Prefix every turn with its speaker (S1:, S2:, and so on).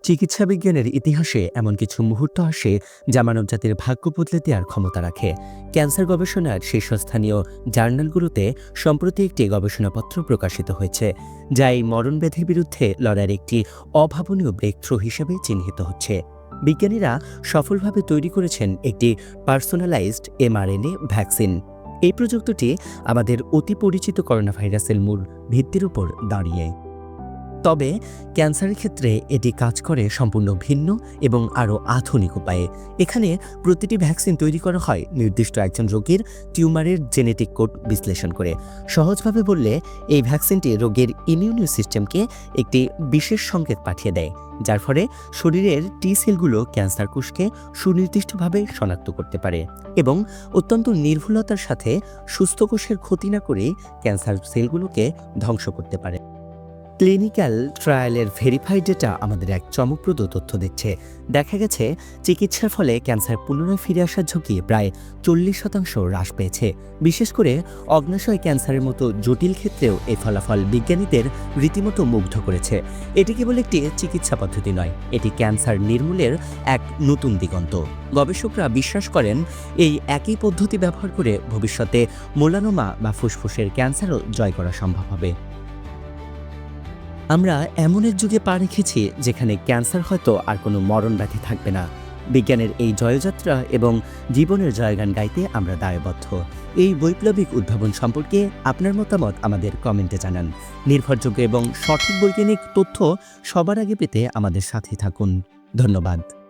S1: চিকিৎসা বিজ্ঞানের ইতিহাসে এমন কিছু মুহূর্ত আসে যা মানবজাতির ভাগ্য বদলে দেওয়ার ক্ষমতা রাখে। ক্যান্সার গবেষণার শীর্ষস্থানীয় জার্নালগুলোতে সম্প্রতি একটি গবেষণাপত্র প্রকাশিত হয়েছে, যা এই মরণব্যাধির বিরুদ্ধে লড়াইয়ের একটি অভাবনীয় ব্রেক থ্রু হিসেবে চিহ্নিত হচ্ছে। বিজ্ঞানীরা সফলভাবে তৈরি করেছেন একটি পার্সোনালাইজড এমআরএনএ ভ্যাকসিন। এই প্রযুক্তিটি আমাদের অতি পরিচিত করোনা ভাইরাসের মূল ভিত্তির উপর দাঁড়িয়ে। তবে ক্যান্সারের ক্ষেত্রে এটি কাজ করে সম্পূর্ণ ভিন্ন এবং আরও আধুনিক উপায়ে। এখানে প্রতিটি ভ্যাকসিন তৈরি করা হয় নির্দিষ্ট একজন রোগীর টিউমারের জেনেটিক কোড বিশ্লেষণ করে। সহজভাবে বললে, এই ভ্যাকসিনটি রোগীর ইমিউনি সিস্টেমকে একটি বিশেষ সংকেত পাঠিয়ে দেয়, যার ফলে শরীরের টি সেলগুলো ক্যান্সার কোষকে সুনির্দিষ্টভাবে শনাক্ত করতে পারে এবং অত্যন্ত নির্ভুলতার সাথে সুস্থ কোষের ক্ষতি না করে ক্যান্সার সেলগুলোকে ধ্বংস করতে পারে। ক্লিনিক্যাল ট্রায়ালের ভেরিফাইড ডেটা আমাদের এক চমকপ্রদ তথ্য দিচ্ছে। দেখা গেছে চিকিৎসার ফলে ক্যান্সার পুনরায় ফিরে আসার ঝুঁকি প্রায় 40% হ্রাস পেয়েছে। বিশেষ করে অগ্ন্যাশয় ক্যান্সারের মতো জটিল ক্ষেত্রেও এই ফলাফল বিজ্ঞানীদের রীতিমতো মুগ্ধ করেছে। এটি কেবল একটি চিকিৎসা পদ্ধতি নয়, এটি ক্যান্সার নির্মূলের এক নতুন দিগন্ত। গবেষকরা বিশ্বাস করেন এই একই পদ্ধতি ব্যবহার করে ভবিষ্যতে মেলানোমা বা ফুসফুসের ক্যান্সারও জয় করা সম্ভব হবে। আমরা এমন এক যুগে পা রেখেছি যেখানে ক্যান্সার হয়তো আর কোনো মরণ ব্যাধি থাকবে না। বিজ্ঞানের এই জয়যাত্রা এবং জীবনের জয়গান গাইতে আমরা দায়বদ্ধ। এই বৈপ্লবিক উদ্ভাবন সম্পর্কে আপনার মতামত আমাদের কমেন্টে জানান। নির্ভরযোগ্য এবং সঠিক বৈজ্ঞানিক তথ্য সবার আগে পেতে আমাদের সাথে থাকুন। ধন্যবাদ।